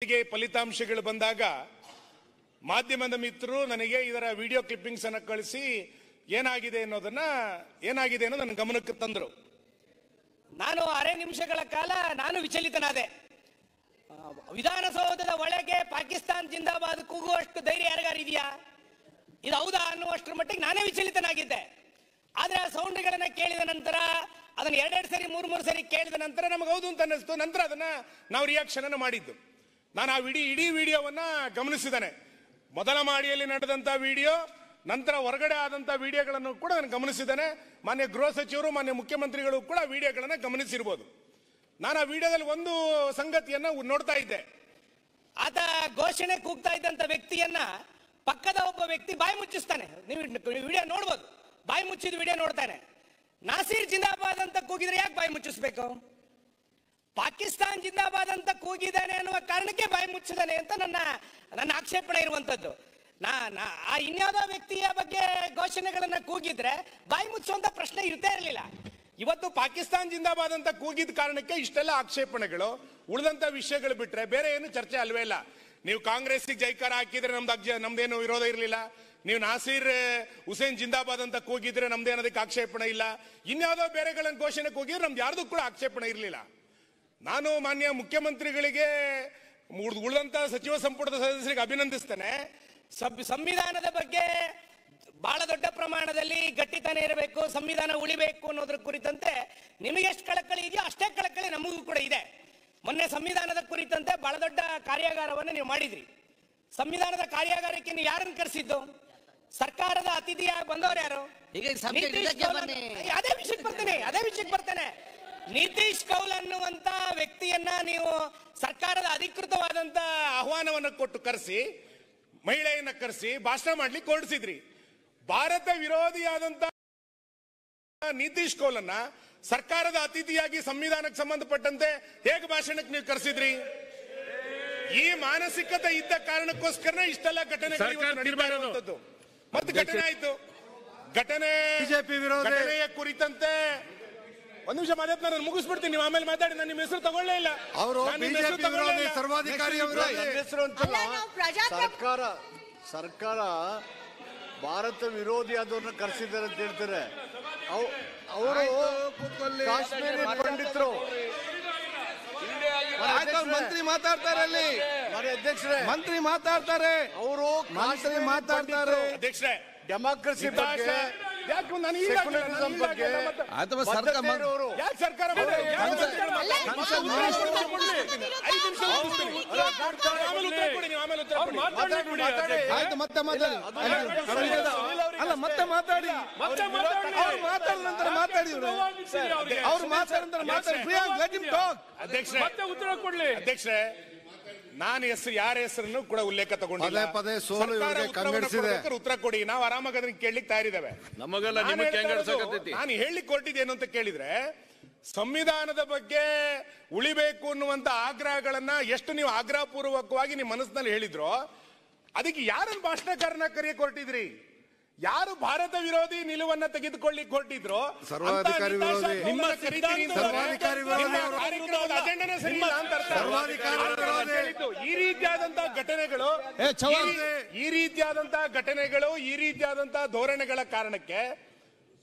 ಒಟ್ಟಿಗೆ ಫಲಿತಾಂಶಗಳು ಬಂದಾಗ ಮಾಧ್ಯಮದ ಮಿತ್ರರು ನನಗೆ ಇದರ ವಿಡಿಯೋ ಕ್ಲಿಪ್ಪಿಂಗ್ಸ್ ಅನ್ನು ಕಳಿಸಿ ಏನಾಗಿದೆ ಅನ್ನೋದು ನನ್ನ ಗಮನಕ್ಕೆ ತಂದರು. ನಾನು ಅರೆ ನಿಮಿಷಗಳ ಕಾಲ ನಾನು ವಿಚಲಿತನಾದೆ. ವಿಧಾನಸೌಧದ ಒಳಗೆ ಪಾಕಿಸ್ತಾನ್ ಜಿಂದಾಬಾದ್ ಕೂಗುವಷ್ಟು ಧೈರ್ಯ ಯಾರಿಗಾರಿದೆಯಾ? ಇದು ಹೌದಾ ಅನ್ನುವಷ್ಟರ ಮಟ್ಟಿಗೆ ನಾನೇ ವಿಚಲಿತನಾಗಿದ್ದೆ. ಆದ್ರೆ ಆ ಸೌಂಡ್ಗಳನ್ನ ಕೇಳಿದ ನಂತರ, ಅದನ್ನ ಎರಡೆರಡು ಸರಿ ಮೂರು ಸರಿ ಕೇಳಿದ ನಂತರ ನಮಗೆ ಹೌದು ಅಂತ ಅನ್ನಿಸ್ತು. ನಂತರ ಅದನ್ನ ನಾವು ರಿಯಾಕ್ಷನ್ ಅನ್ನು ಮಾಡಿದ್ದು. ನಾನು ಆ ಇಡೀ ವಿಡಿಯೋವನ್ನ ಗಮನಿಸಿದ್ದೇನೆ. ಮೊದಲ ಮಾಡಿಯಲ್ಲಿ ನಡೆದಂತ ವಿಡಿಯೋ, ನಂತರ ಹೊರಗಡೆ ಆದಂತ ವಿಡಿಯೋಗಳನ್ನು ಕೂಡ ನಾನು ಗಮನಿಸಿದ್ದೇನೆ. ಮಾನ್ಯ ಗೃಹ ಸಚಿವರು, ಮಾನ್ಯ ಮುಖ್ಯಮಂತ್ರಿಗಳು ಕೂಡ ವಿಡಿಯೋಗಳನ್ನ ಗಮನಿಸಿರ್ಬೋದು. ನಾನು ಆ ವಿಡಿಯೋದಲ್ಲಿ ಒಂದು ಸಂಗತಿಯನ್ನ ನೋಡ್ತಾ ಇದ್ದೆ. ಆತ ಘೋಷಣೆ ಕೂಗ್ತಾ ಇದ್ದಂತ ವ್ಯಕ್ತಿಯನ್ನ ಪಕ್ಕದ ಒಬ್ಬ ವ್ಯಕ್ತಿ ಬಾಯಿ ಮುಚ್ಚಿಸ್ತಾನೆ. ನೀವು ವಿಡಿಯೋ ನೋಡ್ಬೋದು, ಬಾಯಿ ಮುಚ್ಚಿದ ವಿಡಿಯೋ ನೋಡ್ತಾನೆ. ನಾಸೀರ್ ಜಿಂದಾಬಾದ್ ಅಂತ ಕೂಗಿದ್ರೆ ಯಾಕೆ ಬಾಯಿ ಮುಚ್ಚಿಸ್ಬೇಕು? ಪಾಕಿಸ್ತಾನ್ ಜಿಂದಾಬಾದ್ ಅಂತ ಕೂಗಿದ್ದಾನೆ ಅನ್ನುವ ಕಾರಣಕ್ಕೆ ಬಾಯಿ ಮುಚ್ಚಿದಾನೆ ಅಂತ ನನ್ನ ಆಕ್ಷೇಪಣೆ ಇರುವಂತದ್ದು. ಆ ಇನ್ಯಾವುದೋ ವ್ಯಕ್ತಿಯ ಬಗ್ಗೆ ಘೋಷಣೆಗಳನ್ನ ಕೂಗಿದ್ರೆ ಬಾಯಿ ಮುಚ್ಚುವಂತ ಪ್ರಶ್ನೆ ಇರ್ತೇ ಇರಲಿಲ್ಲ. ಇವತ್ತು ಪಾಕಿಸ್ತಾನ್ ಜಿಂದಾಬಾದ್ ಅಂತ ಕೂಗಿದ ಕಾರಣಕ್ಕೆ ಇಷ್ಟೆಲ್ಲ ಆಕ್ಷೇಪಣೆಗಳು. ಉಳಿದಂತ ವಿಷಯಗಳು ಬಿಟ್ರೆ ಬೇರೆ ಏನು ಚರ್ಚೆ ಅಲ್ವೇ ಇಲ್ಲ. ನೀವು ಕಾಂಗ್ರೆಸ್ಗೆ ಜೈಕಾರ ಹಾಕಿದ್ರೆ ನಮ್ದೇನು ವಿರೋಧ ಇರಲಿಲ್ಲ. ನೀವು ನಾಸೀರ್ ಹುಸೇನ್ ಜಿಂದಾಬಾದ್ ಅಂತ ಕೂಗಿದ್ರೆ ನಮ್ದೇನದಕ್ಕೆ ಆಕ್ಷೇಪಣೆ ಇಲ್ಲ. ಇನ್ಯಾವುದೋ ಬೇರೆಗಳನ್ನ ಘೋಷಣೆ ಕೂಗಿದ್ರೆ ನಮ್ದು ಯಾರ್ದು ಕೂಡ ಆಕ್ಷೇಪಣೆ ಇರಲಿಲ್ಲ. ನಾನು ಮಾನ್ಯ ಮುಖ್ಯಮಂತ್ರಿಗಳಿಗೆ, ಉಳಿದಂತ ಸಚಿವ ಸಂಪುಟದ ಸದಸ್ಯರಿಗೆ ಅಭಿನಂದಿಸ್ತೇನೆ. ಸಂವಿಧಾನದ ಬಗ್ಗೆ ಬಹಳ ದೊಡ್ಡ ಪ್ರಮಾಣದಲ್ಲಿ ಗಟ್ಟಿತನ ಇರಬೇಕು, ಸಂವಿಧಾನ ಉಳಿಬೇಕು ಅನ್ನೋದ್ರ ಕುರಿತಂತೆ ನಿಮಗೆ ಎಷ್ಟು ಕಳಕಳಿ ಇದೆಯೋ ಅಷ್ಟೇ ಕಳಕಳಿ ನಮಗೂ ಕೂಡ ಇದೆ. ಮೊನ್ನೆ ಸಂವಿಧಾನದ ಕುರಿತಂತೆ ಬಹಳ ದೊಡ್ಡ ಕಾರ್ಯಾಗಾರವನ್ನು ನೀವು ಮಾಡಿದ್ರಿ. ಸಂವಿಧಾನದ ಕಾರ್ಯಾಗಾರಕ್ಕೆ ನೀವು ಯಾರನ್ನು ಕರೆಸಿದ್ದು? ಸರ್ಕಾರದ ಅತಿಥಿಯಾಗಿ ಬಂದವರು ಯಾರು? ಅದೇ ವಿಷಯಕ್ಕೆ ಬರ್ತೇನೆ. ನಿತೀಶ್ ಕೌಲ್ ಅನ್ನುವಂತ ವ್ಯಕ್ತಿಯನ್ನ ನೀವು ಸರ್ಕಾರದ ಅಧಿಕೃತವಾದಂತ ಆಹ್ವಾನವನ್ನು ಕೊಟ್ಟು ಕರೆಸಿ, ಮಹಿಳೆಯನ್ನ ಕರೆಸಿ ಭಾಷಣ ಮಾಡ್ಲಿಕ್ಕೆ ಹೊರಡಿಸಿದ್ರಿ. ಭಾರತ ವಿರೋಧಿಯಾದಂತ ನಿತೀಶ್ ಕೌಲನ್ನ ಸರ್ಕಾರದ ಅತಿಥಿಯಾಗಿ ಸಂವಿಧಾನಕ್ಕೆ ಸಂಬಂಧಪಟ್ಟಂತೆ ಹೇಗೆ ಭಾಷಣಕ್ಕೆ ನೀವು ಕರೆಸಿದ್ರಿ? ಈ ಮಾನಸಿಕತೆ ಇದ್ದ ಕಾರಣಕ್ಕೋಸ್ಕರ ಇಷ್ಟೆಲ್ಲ ಘಟನೆಗಳು ಮತ್ತೆ ಘಟನೆ ಆಯ್ತು. ಘಟನೆಯ ಕುರಿತಂತೆ ಒಂದು ನಿಮಿಷ ಮಾತಾಡ್ತಾರೆ, ನಾನು ಮುಗಿಸ್ಬಿಡ್ತೀನಿ. ನೀವು ಆಮೇಲೆ ಮಾತಾಡಿ. ನಾನು ನಿಮ್ಮ ಹೆಸರು ತಗೊಳ್ಳೇ ಇಲ್ಲ. ಅವರು ಸರ್ವಾಧಿಕಾರಿ ಸರ್ಕಾರ ಭಾರತ ವಿರೋಧಿ ಆದವ್ರನ್ನ ಕರೆಸಿದ್ದಾರೆ ಅಂತ ಹೇಳ್ತಾರೆ. ಅವರು ಕಾಶ್ಮೀರಿ ಪಂಡಿತರು. ಮಂತ್ರಿ ಮಾತಾಡ್ತಾರೆ, ಅಲ್ಲಿ ಅಧ್ಯಕ್ಷರೇ ಮಂತ್ರಿ ಮಾತಾಡ್ತಾರೆ, ಅವರು ಮಂತ್ರಿ ಮಾತಾಡ್ತಾರೆ. ಅಧ್ಯಕ್ಷರೇ, ಡೆಮಾಕ್ರಸಿ ಬಗ್ಗೆ, ಸೆಕ್ಯುಲರಿಸಂ ಬಗ್ಗೆ ಅಥವಾ ಸರ್ಕಾರ ಮತ್ತೆ ಮಾತಾಡಿ. ಅವ್ರು ಮಾತಾಡಿದ ನಂತರ ಮಾತಾಡಿ. ಅವ್ರು ಮಾತಾಡಿದ ನಂತರ ಮಾತಾಡಿ. ಅಧ್ಯಕ್ಷರೇ, ನಾನು ಯಾರ ಹೆಸರನ್ನು ಕೂಡ ಉಲ್ಲೇಖ ತಗೊಂಡಿಲ್ಲ. ಉತ್ತರ ಕೊಡಿ, ನಾವು ಆರಾಮಾಗಿ ಅದನ್ನ ಕೇಳಲಿಕ್ಕೆ ತಯಾರಿದ್ದೇವೆ. ನಾನು ಹೇಳಲಿಕ್ಕೆ ಹೊರಟಿದ್ದೇನು ಅಂತ ಕೇಳಿದ್ರೆ, ಸಂವಿಧಾನದ ಬಗ್ಗೆ ಉಳಿಬೇಕು ಅನ್ನುವಂತ ಆಗ್ರಹಗಳನ್ನ ಎಷ್ಟು ನೀವು ಆಗ್ರಹ ಪೂರ್ವಕವಾಗಿ ನಿಮ್ಮ ಮನಸ್ಸಿನಲ್ಲಿ ಹೇಳಿದ್ರೋ, ಅದಕ್ಕೆ ಯಾರನ್ನು ಭಾಷಣಕಾರನ ಕರೆಯಕ್ಕೆ ಹೊರಟಿದ್ರಿ? ಯಾರು ಭಾರತ ವಿರೋಧಿ ನಿಲುವನ್ನ ತೆಗೆದುಕೊಳ್ಳಿಕ್ಕೆ ಹೊರಟಿದ್ರು ಈ ರೀತಿಯಾದಂತಹ ಘಟನೆಗಳು ಈ ರೀತಿಯಾದಂತಹ ಧೋರಣೆಗಳ ಕಾರಣಕ್ಕೆ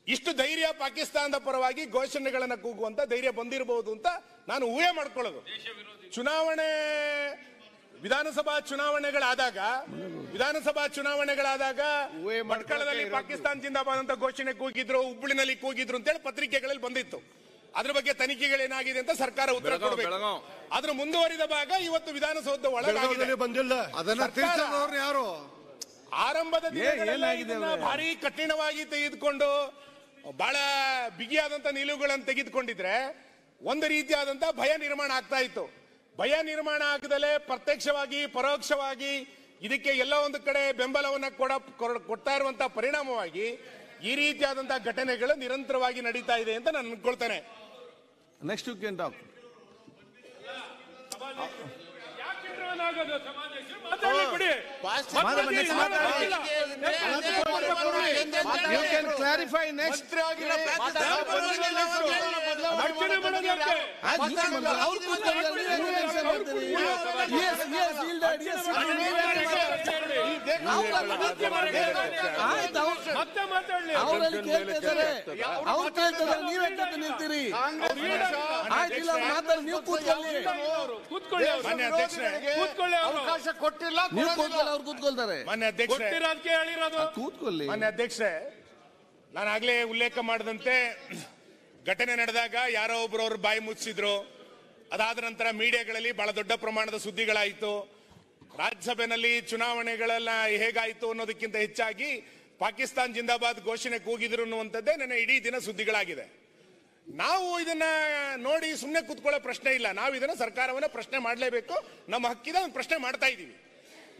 ಇಷ್ಟು ಧೈರ್ಯ ಪಾಕಿಸ್ತಾನದ ಪರವಾಗಿ ಘೋಷಣೆಗಳನ್ನ ಕೂಗುವಂತ ಧೈರ್ಯ ಬಂದಿರಬಹುದು ಅಂತ ನಾನು ಊಹೆ ಮಾಡ್ಕೊಳ್ಳೋದು. ವಿಧಾನಸಭಾ ಚುನಾವಣೆಗಳಾದಾಗ ಭಟ್ಕಳದಲ್ಲಿ ಪಾಕಿಸ್ತಾನ ಜಿಂದಾಬಾದ್ ಅಂತ ಘೋಷಣೆ ಕೂಗಿದ್ರು, ಹುಬ್ಬಳ್ಳಿನಲ್ಲಿ ಕೂಗಿದ್ರು ಅಂತೇಳಿ ಪತ್ರಿಕೆಗಳಲ್ಲಿ ಬಂದಿತ್ತು. ಅದ್ರ ಬಗ್ಗೆ ತನಿಖೆಗಳೇನಾಗಿದೆ ಅಂತ ಸರ್ಕಾರ ಉತ್ತರ ಕೊಡಬೇಕು. ಅದ್ರ ಮುಂದುವರಿದ ಭಾಗ ಇವತ್ತು ವಿಧಾನಸೌಧ ಒಳಗೆ ಬಂದಿಲ್ಲ. ಯಾರು ಆರಂಭದ ಭಾರಿ ಕಠಿಣವಾಗಿ ತೆಗೆದುಕೊಂಡು ಬಹಳ ಬಿಗಿಯಾದಂತ ನಿಲುವುಗಳನ್ನು ತೆಗೆದುಕೊಂಡಿದ್ರೆ ಒಂದು ರೀತಿಯಾದಂತಹ ಭಯ ನಿರ್ಮಾಣ ಆಗ್ತಾ ಇತ್ತು. ಭಯ ನಿರ್ಮಾಣ ಆಗದಲೇ ಪ್ರತ್ಯಕ್ಷವಾಗಿ ಪರೋಕ್ಷವಾಗಿ ಇದಕ್ಕೆ ಎಲ್ಲ ಒಂದು ಕಡೆ ಬೆಂಬಲವನ್ನು ಕೊಡ್ತಾ ಇರುವಂತಹ ಪರಿಣಾಮವಾಗಿ ಈ ರೀತಿಯಾದಂತಹ ಘಟನೆಗಳು ನಿರಂತರವಾಗಿ ನಡೀತಾ ಇದೆ ಅಂತ ನಾನು ಅನ್ಕೊಳ್ತೇನೆ. Next you can talk. You can clarify next. ಅವರಲ್ಲಿ ಕೇಳ್ತಿದ್ದಾರೆ, ಅವ್ರು ಕೇಳ್ತಿದ್ದಾರೆ, ನೀವೇ ನಿಲ್ತೀರಿ. ಆಯ್ತಿಲ್ಲ ಮಾತಾಡಿ, ನೀವು ಕೂತ್ಕೊಳ್ಳಿ. ಅವಕಾಶ ಕೊಟ್ಟಿಲ್ಲ, ನೀವು ಕೂತ್ಕೊಳ್ಳಿ, ಅವ್ರು ಕೂತ್ಕೊಳ್ತಾರೆ. ಮಾನ್ಯ ಅಧ್ಯಕ್ಷರೇ, ಕೂತ್ಕೊಳ್ಳಿ. ಮಾನ್ಯ ಅಧ್ಯಕ್ಷರೇ, ನಾನು ಆಗ್ಲೇ ಉಲ್ಲೇಖ ಮಾಡಿದಂತೆ ಘಟನೆ ನಡೆದಾಗ ಯಾರೋ ಒಬ್ರು ಅವ್ರ ಬಾಯಿ ಮುಚ್ಚಿದ್ರು. ಅದಾದ ನಂತರ ಮೀಡಿಯಾಗಳಲ್ಲಿ ಬಹಳ ದೊಡ್ಡ ಪ್ರಮಾಣದ ಸುದ್ದಿಗಳಾಯಿತು. ರಾಜ್ಯಸಭೆಯಲ್ಲಿ ಚುನಾವಣೆಗಳೆಲ್ಲ ಹೇಗಾಯಿತು ಅನ್ನೋದಕ್ಕಿಂತ ಹೆಚ್ಚಾಗಿ ಪಾಕಿಸ್ತಾನ್ ಜಿಂದಾಬಾದ್ ಘೋಷಣೆ ಕೂಗಿದ್ರು ಅನ್ನುವಂಥದ್ದೇ ನನ್ನ ಇಡೀ ದಿನ ಸುದ್ದಿಗಳಾಗಿದೆ. ನಾವು ಇದನ್ನ ನೋಡಿ ಸುಮ್ಮನೆ ಕೂತ್ಕೊಳ್ಳೋ ಪ್ರಶ್ನೆ ಇಲ್ಲ. ನಾವು ಇದನ್ನ ಸರ್ಕಾರವನ್ನ ಪ್ರಶ್ನೆ ಮಾಡಲೇಬೇಕು, ನಮ್ಮ ಹಕ್ಕಿದ ಒಂದು ಪ್ರಶ್ನೆ ಮಾಡ್ತಾ ಇದ್ದೀವಿ.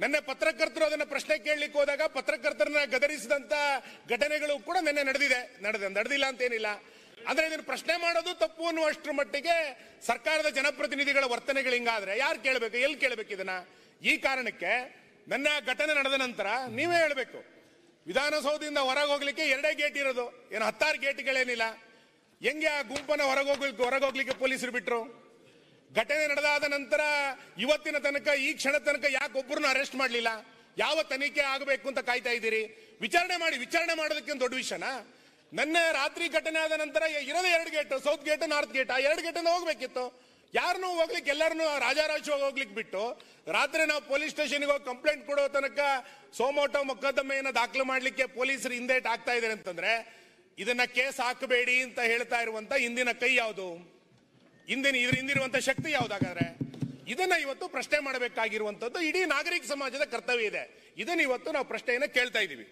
ನಿನ್ನೆ ಪತ್ರಕರ್ತರು ಅದನ್ನ ಪ್ರಶ್ನೆ ಕೇಳಲಿಕ್ಕೆ ಹೋದಾಗ ಪತ್ರಕರ್ತರನ್ನ ಗದರಿಸಿದಂತ ಘಟನೆಗಳು ಕೂಡ ನಿನ್ನೆ ನಡೆದಿಲ್ಲ ಅಂತೇನಿಲ್ಲ. ಅಂದ್ರೆ ಇದನ್ನ ಪ್ರಶ್ನೆ ಮಾಡೋದು ತಪ್ಪು ಅನ್ನುವಷ್ಟರ ಮಟ್ಟಿಗೆ ಸರ್ಕಾರದ ಜನಪ್ರತಿನಿಧಿಗಳ ವರ್ತನೆಗಳು ಹಿಂಗಾದ್ರೆ ಯಾರು ಕೇಳಬೇಕು, ಎಲ್ಲಿ ಕೇಳಬೇಕು ಇದನ್ನ? ಈ ಕಾರಣಕ್ಕೆ ನನ್ನ ಘಟನೆ ನಡೆದ ನಂತರ ನೀವೇ ಹೇಳಬೇಕು. ವಿಧಾನಸೌಧದಿಂದ ಹೊರಗೆ ಹೋಗ್ಲಿಕ್ಕೆ 2 ಗೇಟ್ ಇರೋದು, ಏನು 16 ಗೇಟ್ಗಳೇನಿಲ್ಲ. ಹೆಂಗೆ ಆ ಗುಂಪನ್ನ ಹೊರಗೋಗ್ಲಿಕ್ಕೆ ಪೊಲೀಸರು ಬಿಟ್ರು? ಘಟನೆ ನಡೆದಾದ ನಂತರ ಇವತ್ತಿನ ತನಕ, ಈ ಕ್ಷಣ ತನಕ ಯಾಕೆ ಒಬ್ಬರನ್ನು ಅರೆಸ್ಟ್ ಮಾಡಲಿಲ್ಲ? ಯಾವ ತನಿಖೆ ಆಗಬೇಕು ಅಂತ ಕಾಯ್ತಾ ಇದ್ದೀರಿ? ವಿಚಾರಣೆ ಮಾಡೋದಕ್ಕೆ ದೊಡ್ಡ ವಿಷಯನಾ? ನನ್ನ ರಾತ್ರಿ ಘಟನೆ ಆದ ನಂತರ ಇರೋದೇ 2 gate, south gate, north gate. ಆ 2 ಗೇಟ್ ಹೋಗ್ಬೇಕಿತ್ತು. ಯಾರನ್ನೂ ಹೋಗ್ಲಿಕ್ಕೆ, ಎಲ್ಲರನ್ನೂ ರಾಜಾರಾಜವಾಗಿ ಹೋಗ್ಲಿಕ್ಕೆ ಬಿಟ್ಟು ರಾತ್ರಿ ನಾವು ಪೊಲೀಸ್ ಸ್ಟೇಷನ್ಗೆ ಹೋಗಿ ಕಂಪ್ಲೇಂಟ್ ಕೊಡೋ ತನಕ ಸೋಮೋಟೋ ಮೊಕದ್ದಮೆಯನ್ನು ದಾಖಲು ಮಾಡ್ಲಿಕ್ಕೆ ಪೊಲೀಸರು ಹಿಂದೇಟ್ ಆಗ್ತಾ ಇದ್ದಾರೆ ಅಂತಂದ್ರೆ ಇದನ್ನ ಕೇಸ್ ಹಾಕಬೇಡಿ ಅಂತ ಹೇಳ್ತಾ ಇರುವಂತ ಹಿಂದಿನ ಕೈ ಯಾವುದು? ಹಿಂದಿರುವಂತ ಶಕ್ತಿ ಯಾವ್ದಾಗಾದ್ರೆ? ಇದನ್ನ ಇವತ್ತು ಪ್ರಶ್ನೆ ಮಾಡಬೇಕಾಗಿರುವಂತದ್ದು ಇಡೀ ನಾಗರಿಕ ಸಮಾಜದ ಕರ್ತವ್ಯ ಇದೆ. ಇದನ್ನ ಇವತ್ತು ನಾವು ಪ್ರಶ್ನೆಯನ್ನ ಕೇಳ್ತಾ ಇದ್ದೀವಿ.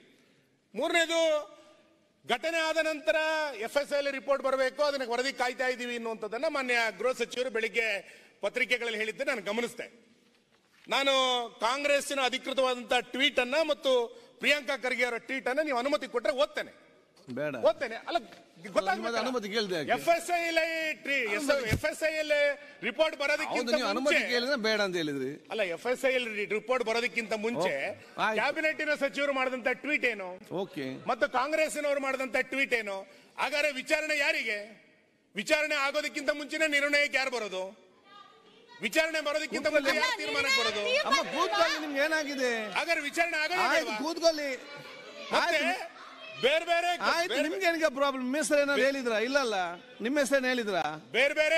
ಮೂರನೇದು, ಘಟನೆ ಆದ ನಂತರ FSIL ರಿಪೋರ್ಟ್ ಬರಬೇಕು, ಅದನ್ನ ವರದಿ ಕಾಯ್ತಾ ಇದ್ದೀವಿ ಅನ್ನುವಂಥದ್ದನ್ನ ಮಾನ್ಯ ಗೃಹ ಸಚಿವರು ಬೆಳಿಗ್ಗೆ ಪತ್ರಿಕೆಗಳಲ್ಲಿ ಹೇಳಿದ್ದೆ ನಾನು ಗಮನಿಸಿದೆ. ನಾನು ಕಾಂಗ್ರೆಸ್ಸಿನ ಅಧಿಕೃತವಾದಂತಹ ಟ್ವೀಟ್ ಅನ್ನ ಮತ್ತು ಪ್ರಿಯಾಂಕಾ ಖರ್ಗೆ ಅವರ ಟ್ವೀಟ್ ಅನ್ನ ನೀವು ಅನುಮತಿ ಕೊಟ್ಟರೆ ಓದ್ತೇನೆ. ಅಲ್ಲ, ಅನುಮತಿ ಕೇಳಿದೆ. FSIL ರಿಪೋರ್ಟ್ ಬರೋದಕ್ಕಿಂತ ಅನುಮತಿ ಕೇಳಿದ್ರೆ ಬೇಡ ಅಂತ ಹೇಳಿದ್ರಿ. ಅಲ್ಲ, FSIL ರಿಪೋರ್ಟ್ ಬರೋದಕ್ಕಿಂತ ಮುಂಚೆ ಕ್ಯಾಬಿನೆಟ್ಟಿನ ಸಚಿವರು ಮಾಡಿದಂತ ಟ್ವೀಟ್ ಏನು, ಮತ್ತು ಕಾಂಗ್ರೆಸ್ಸಿನವರು ಮಾಡಿದಂತ ಟ್ವೀಟ್ ಏನು? ಹಾಗಾದ್ರೆ ವಿಚಾರಣೆ ಯಾರಿಗೆ? ವಿಚಾರಣೆ ಆಗೋದಕ್ಕಿಂತ ಮುಂಚೆನೆ ನಿರ್ಣಯಕ್ಕೆ ಯಾರು ಬರೋದು? ವಿಚಾರಣೆ ಬರೋದಕ್ಕಿಂತ ಮುಂಚೆ ಯಾರು ತೀರ್ಮಾನಕ್ಕೆ ಬರೋದು? ನಿಮ್ಗೆ ಏನಾಗಿದೆ? ಹಾಗಾದ್ರೆ ವಿಚಾರಣೆ ಆಗೋದು ಕೂತ್ಕೊಳ್ಳಿ. ಬೇರೆ ಬೇರೆ ಆಯ್ತು, ನಿಮ್ಗೆ ಏನಿಗೆ ಪ್ರಾಬ್ಲಮ್? ನಿಮ್ಮ ಹೆಸರು ಏನಾದ್ರು ಹೇಳಿದ್ರಾ? ಇಲ್ಲಲ್ಲ, ನಿಮ್ಮ ಹೆಸರು ಹೇಳಿದ್ರಾ? ಬೇರೆ ಬೇರೆ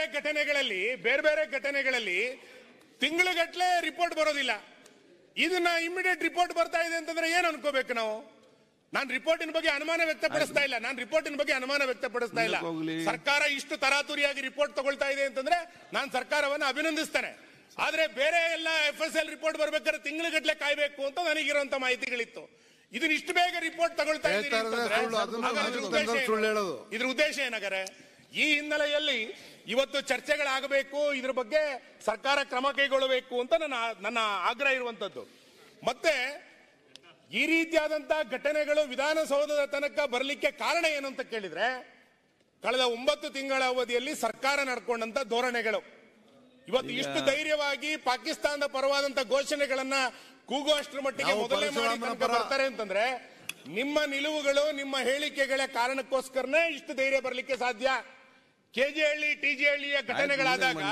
ಘಟನೆಗಳಲ್ಲಿ ತಿಂಗಳುಗಟ್ಟಲೆ ರಿಪೋರ್ಟ್ ಬರೋದಿಲ್ಲ. ಇದನ್ನ ಇಮಿಡಿಯೇಟ್ ರಿಪೋರ್ಟ್ ಬರ್ತಾ ಇದೆ ಅಂತಂದ್ರೆ ಏನ್ ಅನ್ಕೋಬೇಕು ನಾವು? ನಾನು ರಿಪೋರ್ಟಿನ ಬಗ್ಗೆ ಅನುಮಾನ ವ್ಯಕ್ತಪಡಿಸ್ತಾ ಇಲ್ಲ. ಸರ್ಕಾರ ಇಷ್ಟು ತರಾತುರಿಯಾಗಿ ರಿಪೋರ್ಟ್ ತಗೊಳ್ತಾ ಇದೆ ಅಂತಂದ್ರೆ ನಾನು ಸರ್ಕಾರವನ್ನು ಅಭಿನಂದಿಸ್ತೇನೆ. ಆದ್ರೆ ಬೇರೆ ಎಲ್ಲ FSIL ರಿಪೋರ್ಟ್ ಬರ್ಬೇಕಾದ್ರೆ ತಿಂಗಳುಗಟ್ಟಲೆ ಕಾಯ್ಬೇಕು ಅಂತ ನನಗಿರುವಂತ ಮಾಹಿತಿಗಳಿತ್ತು. ಇದನ್ನ ಇಷ್ಟು ಬೇಗ ರಿಪೋರ್ಟ್ ತಗೊಳ್ತಾ ಇದ್ದೀರಿ, ಇದ್ರ ಉದ್ದೇಶ ಏನಾಗರೆ? ಈ ಹಿನ್ನೆಲೆಯಲ್ಲಿ ಇವತ್ತು ಚರ್ಚೆಗಳಾಗಬೇಕು, ಇದ್ರ ಬಗ್ಗೆ ಸರ್ಕಾರ ಕ್ರಮ ಕೈಗೊಳ್ಳಬೇಕು ಅಂತ ನನ್ನ ಆಗ್ರಹ ಇರುವಂತದ್ದು. ಮತ್ತೆ ಈ ರೀತಿಯಾದಂತಹ ಘಟನೆಗಳು ವಿಧಾನಸೌಧದ ತನಕ ಬರಲಿಕ್ಕೆ ಕಾರಣ ಏನು ಅಂತ ಕೇಳಿದ್ರೆ, ಕಳೆದ 9 ತಿಂಗಳ ಅವಧಿಯಲ್ಲಿ ಸರ್ಕಾರ ನಡ್ಕೊಂಡಂತ ಧೋರಣೆಗಳು. ಇವತ್ತು ಇಷ್ಟು ಧೈರ್ಯವಾಗಿ ಪಾಕಿಸ್ತಾನದ ಪರವಾದಂತ ಘೋಷಣೆಗಳನ್ನ ಕೂಗುವಷ್ಟರ ಮಟ್ಟಿಗೆ ಮೊದಲೇ ಮಾಡಿ ಬರ್ತಾರೆ ಅಂತಂದ್ರೆ ನಿಮ್ಮ ನಿಲುವುಗಳು, ನಿಮ್ಮ ಹೇಳಿಕೆಗಳ ಕಾರಣಕ್ಕೋಸ್ಕರನೇ ಇಷ್ಟು ಧೈರ್ಯ ಬರಲಿಕ್ಕೆ ಸಾಧ್ಯ. ಕೆಜೆಹಳ್ಳಿ, ಟಿಜಿಹಳ್ಳಿಯ ಘಟನೆಗಳಾದಾಗ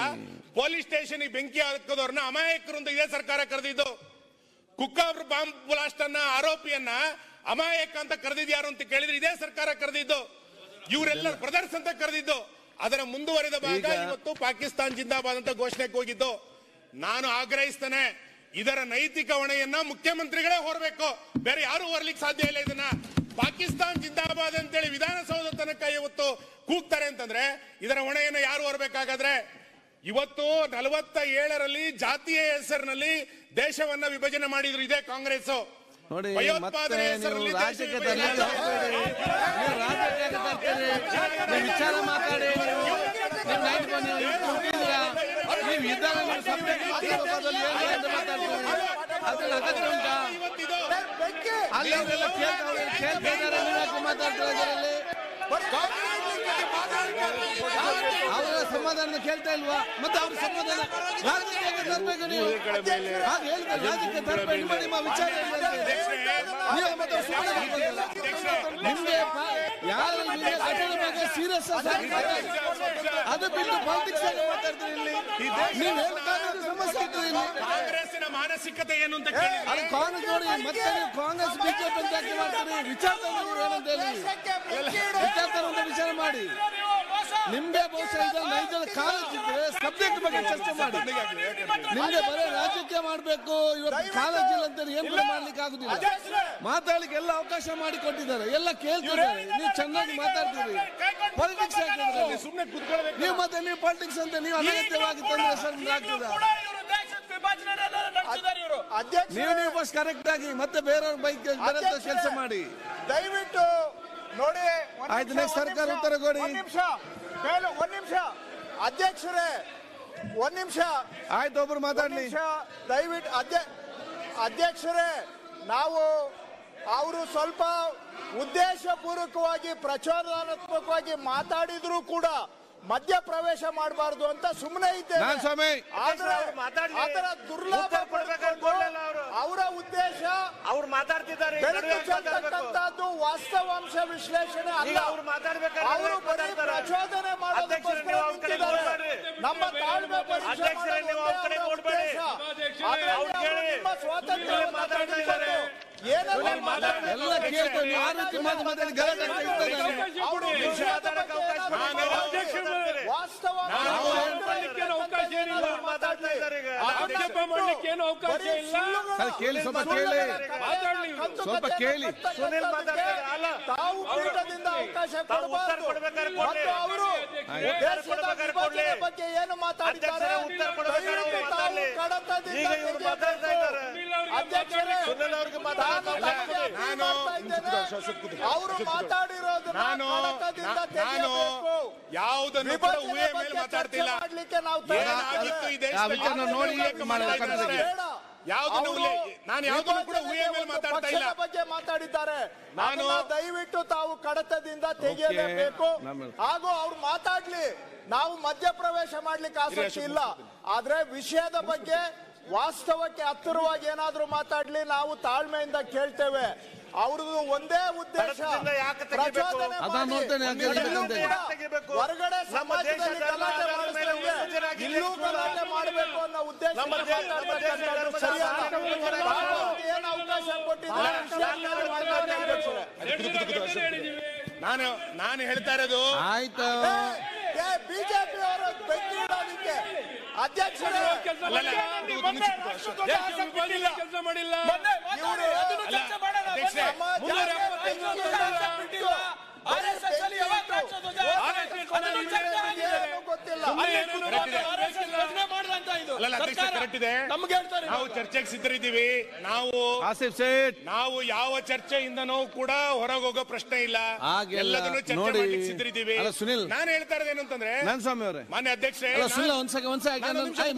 ಪೊಲೀಸ್ ಸ್ಟೇಷನ್ ಬೆಂಕಿ ಹಾಕೋದವ್ರನ್ನ ಅಮಾಯಕರು ಅಂತ ಇದೇ ಸರ್ಕಾರ ಕರೆದಿದ್ದು. ಕುಕ್ಕಾಬ್ರ ಬಾಂಬ್ ಬ್ಲಾಸ್ಟ್ ಅನ್ನ ಆರೋಪಿಯನ್ನ ಅಮಾಯಕ ಅಂತ ಕರೆದಿದ್ಯಾರು ಅಂತ ಕೇಳಿದ್ರೆ ಇದೇ ಸರ್ಕಾರ ಕರೆದಿದ್ದು. ಇವರೆಲ್ಲ ಬ್ರದರ್ಸ್ ಅಂತ ಕರೆದಿದ್ದು. ಅದರ ಮುಂದುವರೆದ ಭಾಗ ಇವತ್ತು ಪಾಕಿಸ್ತಾನ್ ಜಿಂದಾಬಾದ್ ಅಂತ ಘೋಷಣೆಗೆ ಹೋಗಿದ್ದು. ನಾನು ಆಗ್ರಹಿಸ್ತೇನೆ, ಇದರ ನೈತಿಕ ಹೊಣೆಯನ್ನ ಮುಖ್ಯಮಂತ್ರಿಗಳೇ ಹೊರಬೇಕು, ಬೇರೆ ಯಾರು ಹೊರಲಿಕ್ಕೆ ಸಾಧ್ಯ ಇಲ್ಲ. ಇದನ್ನ ಪಾಕಿಸ್ತಾನ್ ಜಿಂದಾಬಾದ್ ಅಂತೇಳಿ ವಿಧಾನಸೌಧ ತನಕ ಇವತ್ತು ಕೂಗ್ತಾರೆ ಅಂತಂದ್ರೆ ಇದರ ಹೊಣೆಯನ್ನ ಯಾರು ಹೊರಬೇಕಾಗಾದ್ರೆ? ಇವತ್ತು 47ರಲ್ಲಿ ಜಾತಿಯ ಹೆಸರಿನಲ್ಲಿ ದೇಶವನ್ನ ವಿಭಜನೆ ಮಾಡಿದ್ರು ಇದೇ ಕಾಂಗ್ರೆಸ್. ಭಯೋತ್ಪಾದನೆ ಹೆಸರಲ್ಲಿ ವಿಚಾರ ಮಾತಾಡಿ ಅದ್ರ ಅಗತ್ಯ ಉಂಟಾ? ಅಲ್ಲಿ ಮಾತಾಡ್ತಾರೆ. ಅವರ ಸಮಾಧಾನ ಕೇಳ್ತಾ ಇಲ್ವಾ? ಮತ್ತೆ ಅವ್ರ ಸಮಾಧಾನ ರಾಜಕೀಯಕ್ಕೆ ತರಬೇಕು ನೀವು. ಹಾಗೆ ಹೇಳಿದ್ರೆ ರಾಜಕೀಯ ತರಬೇಕು ನಿಮ್ಮ ವಿಚಾರ ನಿಮ್ಗೆ ಯಾರು ಕಟ್ಟಡ ಬಗ್ಗೆ ಸೀರಿಯಸ್ ಅದು ಬಿಟ್ಟು ಪಾಲಿಟಿಕ್ಸ್ ಆಗಿ ಮಾತಾಡ್ತೀರಿ ಇಲ್ಲಿ. ನೀವು ಸಮಸ್ಯೆ ಆಗ್ತದೆ ಇಲ್ಲಿ. ಕಾಂಗ್ರೆಸ್ಸಿನ ಮಾನಸಿಕತೆ ಏನು ಅಂತ ಅದು ಕಾಂಗ್ರೆಸ್ ನೋಡಿ ಮತ್ತೆ ನೀವು ಕಾಂಗ್ರೆಸ್ ಬಿಜೆಪಿ ಅಂತ ಯಾಕೆ ಮಾಡ್ತೀರಿ? ವಿಚಾರ ಏನಂತ ಹೇಳಿ ವಿಚಾರ ವಿಚಾರ ಮಾಡಿ. ನಿಮ್ಗೆ ಬಹುಶಃ ನೈಜದ ಕಾಲೇಜ್ ಇದ್ರೆ ಸಬ್ಜೆಕ್ಟ್ ಬಗ್ಗೆ ಚರ್ಚೆ ಮಾಡಿ. ನಿಮ್ಗೆ ಬರೀ ರಾಜಕೀಯ ಮಾಡ್ಬೇಕು ಇವತ್ತು ಕಾಲೇಜ್ ಇಲ್ಲ ಅಂತ ಏನ್ ಮಾಡ್ಲಿಕ್ಕೆ ಆಗುದಿಲ್ಲ. ಮಾತಾಡ್ಲಿಕ್ಕೆ ಎಲ್ಲ ಅವಕಾಶ ಮಾಡಿ ಕೊಟ್ಟಿದ್ದಾರೆ, ಎಲ್ಲ ಕೇಳ್ತಿದ್ದಾರೆ. ನೀವು ಚೆನ್ನಾಗಿ ಮಾತಾಡ್ತೀರಿ. ಪಾಲಿಟಿಕ್ಸ್ ಹಾಕಿದ್ರೆ ಸುಮ್ಮನೆ ಕೂತ್ಕೊಳ್ಬೇಕು ನೀವು. ಮತ್ತೆ ನೀವು ಪಾಲಿಟಿಕ್ಸ್ ಅಂತ ನೀವು ಅನಗತ್ಯವಾಗಿ ತಂದ್ರೆ ಸರ್ ಆಗ್ತದ? ನೀವು ಬಸ್ ಕರೆಕ್ಟ್ ಆಗಿ ಮತ್ತೆ ಬೇರೆಯವ್ರ ಬೈಕ್ ಬೇರೆ ಕೆಲಸ ಮಾಡಿ. ದಯವಿಟ್ಟು ನೋಡಿ. ಆಯ್ತು, ನೆಕ್ಸ್ಟ್ ಸರ್ಕಾರ ಉತ್ತರ ಕೊಡಿ. ಒಂದ್ ನಿಮಿಷ ಅಧ್ಯಕ್ಷರೇ, ಒಂದ್ ನಿಮಿಷ ಆಯ್ತು, ಒಬ್ರು ಮಾತಾಡ್ಲಿ ದಯವಿಟ್ಟು. ಅಧ್ಯಕ್ಷರೇ, ನಾವು ಅವರು ಸ್ವಲ್ಪ ಉದ್ದೇಶಪೂರ್ವಕವಾಗಿ ಪ್ರಚೋದನಾತ್ಮಕವಾಗಿ ಮಾತಾಡಿದ್ರು ಕೂಡ ಮಧ್ಯ ಪ್ರವೇಶ ಮಾಡಬಾರ್ದು ಅಂತ ಸುಮ್ಮನೆ ಇದ್ದೇನೆ. ದುರ್ಲಾಭ ಅವರ ಉದ್ದೇಶ ಅವ್ರು ಮಾತಾಡ್ತಿದ್ದಾರೆ, ವಾಸ್ತವಾಂಶ ವಿಶ್ಲೇಷಣೆ ಅಲ್ಲ. ಅವರು ಬರೀ ಪ್ರಚೋದನೆ ಮಾಡೋದಕ್ಕೋಸ್ಕರ ನಮ್ಮ ತಾಳ್ಮೆ ನಿಮ್ಮ ಸ್ವಾತಂತ್ರ್ಯ ಎಲ್ಲ ಕೇಳ್ತಾರೆ. ಆ ರೀತಿ ಮಾತಾಡಿ ಗಲಾಟೆ ಕೇಳಿ, ಸ್ವಲ್ಪ ಕೇಳಿ, ಸ್ವಲ್ಪ ಕೇಳಿ. ತಾವು ಪೀಠದಿಂದ ಅವಕಾಶ ಕೊಡಬಾರದು ಮತ್ತು ಅವರು ದೇಶದ ವಿಭಜನೆ ಬಗ್ಗೆ ಏನು ಮಾತಾಡಿದ್ದಾರೆ ಅಧ್ಯಕ್ಷರೇ ಅವರು ಮಾತಾಡಿರೋದನ್ನ ಯಾವುದನ್ನು ಕೂಡ ಊಹೆ ಮೇಲೆ ಮಾತಾಡ್ತಿಲ್ಲ. ನಾನು ಯಾವುದನ್ನು ಕೂಡ ಊಹೆ ಮೇಲೆ ಮಾತಾಡ್ತಾ ಇಲ್ಲ. ಬಗ್ಗೆ ಮಾತಾಡಿದ್ದಾರೆ. ನಾನು ದಯವಿಟ್ಟು ತಾವು ಕಡತದಿಂದ ತೆಗೆಯಲೇಬೇಕು. ಹಾಗೂ ಅವ್ರು ಮಾತಾಡ್ಲಿ, ನಾವು ಮಧ್ಯ ಪ್ರವೇಶ ಮಾಡ್ಲಿಕ್ಕೆ ಆಸಕ್ತಿ ಇಲ್ಲ. ಆದ್ರೆ ವಿಷಯದ ಬಗ್ಗೆ ವಾಸ್ತವಕ್ಕೆ ಹತ್ತಿರವಾಗಿ ಏನಾದ್ರೂ ಮಾತಾಡ್ಲಿ, ನಾವು ತಾಳ್ಮೆಯಿಂದ ಕೇಳ್ತೇವೆ. ಅವ್ರದ್ದು ಒಂದೇ ಉದ್ದೇಶ ಪ್ರಚೋದನೆ ಹೊರಗಡೆ ಸಮಾಜದಲ್ಲಿ ಗಲಾಟೆ ಇಲ್ಲೂ ಗಲಾಟೆ ಮಾಡಬೇಕು ಅನ್ನೋ ಉದ್ದೇಶ ಏನು ಅವಕಾಶ ಕೊಟ್ಟಿದ್ದಾರೆ. ನಾನು ಹೇಳ್ತಾ ಇರೋದು ಆಯ್ತು. ಬಿಜೆಪಿ ಅವರು ಬೆಂಕಿ ಇಡೋದಕ್ಕೆ ಅಧ್ಯಕ್ಷರೇ ಕೆಲಸ ಮಾಡಿಲ್ಲ. ನಾವು ಚರ್ಚೆಗೆ ಸಿದ್ಧರಿದ್ದೀವಿ. ನಾವು ಯಾವ ಚರ್ಚೆಯಿಂದನೂ ಕೂಡ ಹೊರಗೆ ಹೋಗೋ ಪ್ರಶ್ನೆ ಇಲ್ಲ. ಎಲ್ಲದನ್ನು ಚರ್ಚೆ ಮಾಡ್ಲಿಕ್ಕೆ ಸಿದ್ಧರಿದ್ದೀವಿ. ಸುನಿಲ್, ನಾನು ಹೇಳ್ತಾ ಇರೋದು ಏನಂತಂದ್ರೆ, ಮಾನ್ಯ ಅಧ್ಯಕ್ಷರೇ,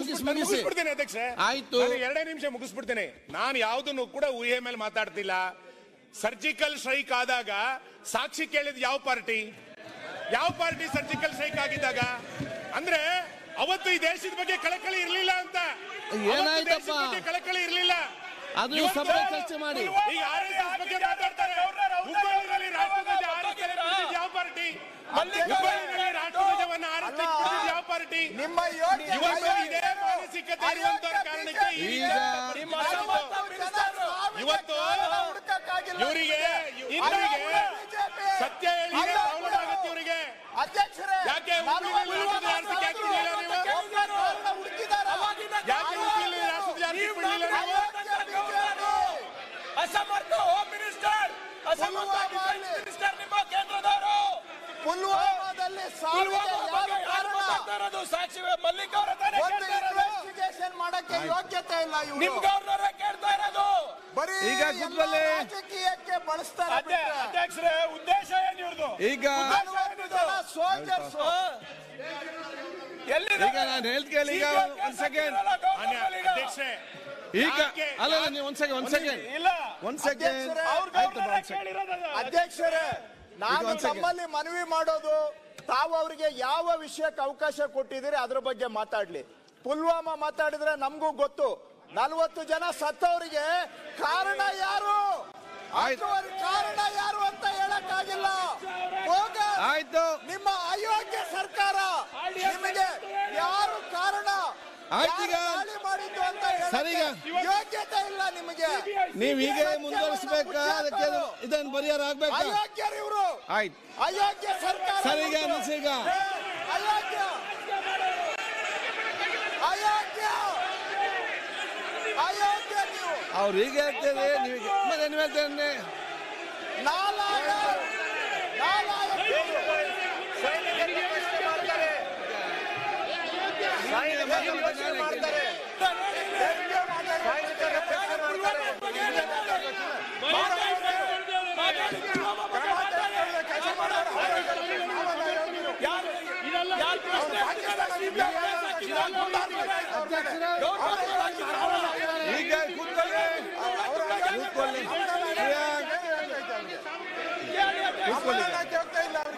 ಮುಗಿಸ್ಬಿಡ್ತೇನೆ ಅಧ್ಯಕ್ಷರೇ. ಆಯ್ತು, 2 ನಿಮಿಷ ಮುಗಿಸ್ಬಿಡ್ತೇನೆ. ನಾನು ಯಾವುದನ್ನು ಕೂಡ ಊಹೆ ಮೇಲೆ ಮಾತಾಡ್ತಿಲ್ಲ. ಸರ್ಜಿಕಲ್ ಸ್ಟ್ರೈಕ್ ಆದಾಗ ಸಾಕ್ಷಿ ಕೇಳಿದ ಯಾವ ಪಾರ್ಟಿ ಸರ್ಜಿಕಲ್ ಸ್ಟ್ರೈಕ್ ಆಗಿದ್ದಾಗ? ಅಂದ್ರೆ ಅವತ್ತು ಈ ದೇಶದ ಬಗ್ಗೆ ಕಳಕಳಿ ಇರ್ಲಿಲ್ಲ ಅಂತ. ಕಳಕಳಿ ಇರ್ಲಿಲ್ಲ. ಅದು ಸಭೆ ಚರ್ಚೆ ಮಾಡಿ. ಈಗ RSS ಬಗ್ಗೆ ಮಾತಾಡ್ತಾರೆ. ಹುಬ್ಬಳ್ಳಿಯಲ್ಲಿ ರಾಷ್ಟ್ರಧ್ವಜ ಹಾರಿಸಿದ ಯಾವ ಪಾರ್ಟಿ? ಹುಬ್ಬಳ್ಳಿಯಲ್ಲಿ ರಾಷ್ಟ್ರಧ್ವಜವನ್ನು ಹಾರಿಸಿದ ಯಾವ ಪಾರ್ಟಿ? ಇವತ್ತು ಇದೇ ಮಾನಸಿಕತೆ ಇರುವಂತ ಕಾರಣಕ್ಕೆ ಇವತ್ತು ಇವರಿಗೆ ಸತ್ಯ ಹೇಳಿ ಇವರಿಗೆ ಯಾಕೆ ಅಸಮರ್ಥ ಹೋಮ್ ಮಿನಿಸ್ಟರ್, ಅಸಮರ್ಥ ಡಿಫೆನ್ಸ್ ಮಿನಿಸ್ಟರ್ ನಿಮ್ಮ ಕೇಂದ್ರದವರು. ಪುಲ್ವಾಮಾದಲ್ಲಿ ಸಾಕ್ಷಿ ಮಲ್ಲಿಕ್ ಅವರ ಇನ್ವೆಸ್ಟಿಗೇಷನ್ ಮಾಡಕ್ಕೆ ಯೋಗ್ಯತೆ ಇಲ್ಲ. ನಿಮ್ ಗವರ್ನರ್ ಕೇಳ್ತಾ ಇರೋದು ಬರೀ ಈಗ ರಾಜಕೀಯಕ್ಕೆ ಬಳಸ್ತಾರೆ. ಅಧ್ಯಕ್ಷರೇ, ಉದ್ದೇಶ ಏನು ಇವ್ರದು? ಈಗ ಸೋಲ್ಜರ್ಸ್ ಎಲ್ಲಿ ನಾನು ಹೇಳ್ತೀನಿ. ಈಗ ಒಂದ್ ಸೆಕೆಂಡ್ ಈಗ ಅಲ್ಲ, ನೀವು ಒಂದ್ ಸೆಕೆಂಡ್ ಅಧ್ಯಕ್ಷರೇ, ನಾನು ತಮ್ಮಲ್ಲಿ ಮನವಿ ಮಾಡೋದು, ತಾವು ಅವರಿಗೆ ಯಾವ ವಿಷಯಕ್ಕೆ ಅವಕಾಶ ಕೊಟ್ಟಿದ್ದೀರಿ ಅದ್ರ ಬಗ್ಗೆ ಮಾತಾಡ್ಲಿ. ಪುಲ್ವಾಮಾ ಮಾತಾಡಿದ್ರೆ ನಮಗೂ ಗೊತ್ತು. 40 ಜನ ಸತ್ತವರಿಗೆ ಕಾರಣ ಯಾರು, ಕಾರಣ ಯಾರು ಅಂತ ಹೇಳಕ್ಕಾಗಿಲ್ಲ. ಆಯ್ತು, ನಿಮ್ಮ ಅಯೋಗ್ಯ ಸರ್ಕಾರ, ನಿಮಗೆ ಯಾರು ಕಾರಣ ಮಾಡಿದ್ದು ಅಂತ ಯೋಗ್ಯತೆ ಇಲ್ಲ ನಿಮಗೆ. ನೀವು ಹೀಗೆ ಮುಂದುವರಿಸಬೇಕಾ? ಅದಕ್ಕೆ ಇದನ್ನು ಪರಿಹಾರ ಆಗ್ಬೇಕು. ಅಯೋಗ್ಯರು ಇವರು. ಆಯ್ತು, ಅಯೋಗ್ಯ ಸರ್ಕಾರ. ಸರಿಗ ಅನಿಸೀಗ ಅಯೋಗ್ಯ ಅಯೋಗ್ಯ ಅಯೋಗ್ಯ ನೀವು. ಅವ್ರು ಹೀಗೆ ಹೇಳ್ತೇವೆ, ನೀವು ನೀವು ಹೇಳ್ತೇನೆ.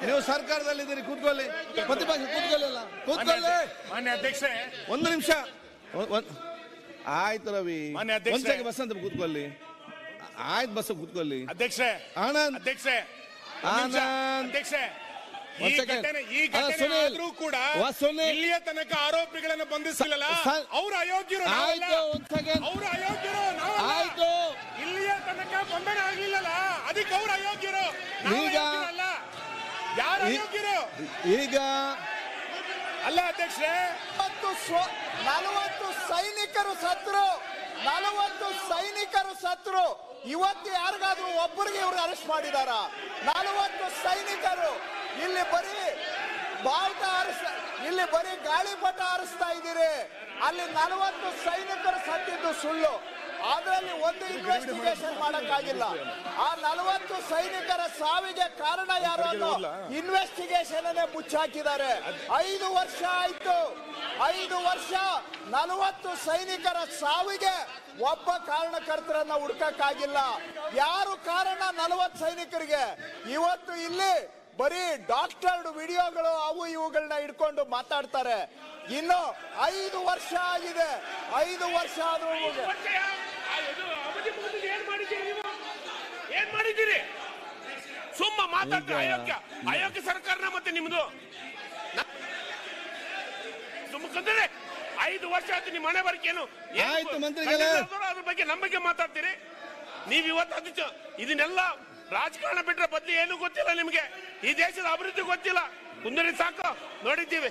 ನೀವು ಸರ್ಕಾರದಲ್ಲಿದ್ದೀರಿ, ಕೂತ್ಕೊಳ್ಳಿ. ಪ್ರತಿಪಕ್ಷ ಕೂತ್ಕೊಳ್ಳಿಲ್ಲ, ಕೂತ್ಕೊಳ್ಳಿ. ಮಾನ್ಯ ಅಧ್ಯಕ್ಷೆ, ಒಂದು ನಿಮಿಷ. ಆಯ್ತು ರವಿ, ಒಂದ್ಸಲ ಬಸ್ ಅಂತ ಕೂತ್ಕೊಳ್ಳಿ. ಆಯ್ತು, ಬಸ್ ಕೂತ್ಕೊಳ್ಳಿ. ಅಧ್ಯಕ್ಷೆ, ಆನಂದ್, ಅಧ್ಯಕ್ಷೆ, ಅಧ್ಯಕ್ಷೆ, ಈ ಘಟನೆ ಆದ್ರೂ ಕೂಡ ಇಲ್ಲಿಯ ತನಕ ಆರೋಪಿಗಳನ್ನು ಬಂಧಿಸಿಲ್ಲ. ಅವ್ರ ಅಯೋಗ್ಯರು, ಅವ್ರ ಅಯೋಗ್ಯರು. ಆಯ್ತು, ಇಲ್ಲಿಯ ತನಕ ಬಂಧನ ಆಗ್ಲಿಲ್ಲಲ್ಲ, ಅದಕ್ಕೆ ಅವ್ರ ಅಯೋಗ್ಯರು. ಈಗ ಯಾರು ಅಯೋಗ್ಯರು? ಈಗ ಅಲ್ಲ ಅಧ್ಯಕ್ಷರೇ, 40 ಸೈನಿಕರು ಸತ್ರು, 40 ಸೈನಿಕರು ಸತ್ರು. ಇವತ್ತು ಯಾರಿಗಾದ್ರೂ ಒಬ್ಬರಿಗೆ ಇವರು ಅರೆಸ್ಟ್ ಮಾಡಿದಾರ? 40 ಸೈನಿಕರು. ಇಲ್ಲಿ ಬರೀ ಬಾವುಟ ಇಲ್ಲಿ ಬರೀ ಗಾಳಿಪಟ ಹಾರಿಸ್ತಾ ಇದ್ದೀರಿ. ಅಲ್ಲಿ 40 ಸೈನಿಕರು ಸತ್ತಿದ್ದು ಸುಳ್ಳು. ಅದರಲ್ಲಿ ಒಂದು ಇನ್ವೆಸ್ಟಿಗೇಷನ್ ಮಾಡಕ್ಕಾಗಿಲ್ಲ. ಆ 40 ಸೈನಿಕರ ಸಾವಿಗೆ ಕಾರಣ ಯಾರು ಅನ್ನೋ ಇನ್ವೆಸ್ಟಿಗೇಷನ್ ಅನ್ನೇ ಮುಚ್ಚಾಕಿದ್ದಾರೆ. 5 ವರ್ಷ ಆಯ್ತು. 5 ವರ್ಷ 40 ಸೈನಿಕರ ಸಾವಿಗೆ ಒಬ್ಬ ಕಾರಣಕರ್ತರನ್ನ ಹುಡುಕಕ್ಕಾಗಿಲ್ಲ. ಯಾರು ಕಾರಣ 40 ಸೈನಿಕರಿಗೆ? ಇವತ್ತು ಇಲ್ಲಿ ಬರೀ ಡಾಕ್ಟರ್ಡ್ ವಿಡಿಯೋಗಳು ಅವು ಇವುಗಳನ್ನ ಇಟ್ಕೊಂಡು ಮಾತಾಡ್ತಾರೆ. ಇನ್ನು 5 ವರ್ಷ ಆಗಿದೆ. 5 ವರ್ಷ ಆದ್ರೂ ಏನ್ ಮಾಡಿದ್ದೀರಿ? ಸುಮ್ಮ ಮಾತಾಡ್ತಾರೆ. ಅಯೋಗ್ಯ ಸರ್ಕಾರನ ಮತ್ತೆ ನಿಮ್ದು. ಸುಮ್ಮನೆ 5 ವರ್ಷ ಆಯ್ತು ನಿಮ್ಮ ಮನೆ ಬರಕೇನು? ಆಯ್ತು ಮಂತ್ರಿಗಳೇ, ಅದ್ರ ಬಗ್ಗೆ ನಮ್ಮ ಬಗ್ಗೆ ಮಾತಾಡ್ತೀರಿ. ನೀವ್ ಇವತ್ತು ಇದನ್ನೆಲ್ಲ ರಾಜಕಾರಣ ಬಿಟ್ರೆ ಬದ್ಲಿ ಏನು ಗೊತ್ತಿಲ್ಲ ನಿಮ್ಗೆ. ಈ ದೇಶದ ಅಭಿವೃದ್ಧಿ ಗೊತ್ತಿಲ್ಲ. ಕುಂದರಿ ಸಾಕು, ನೋಡಿದ್ದೀವಿ.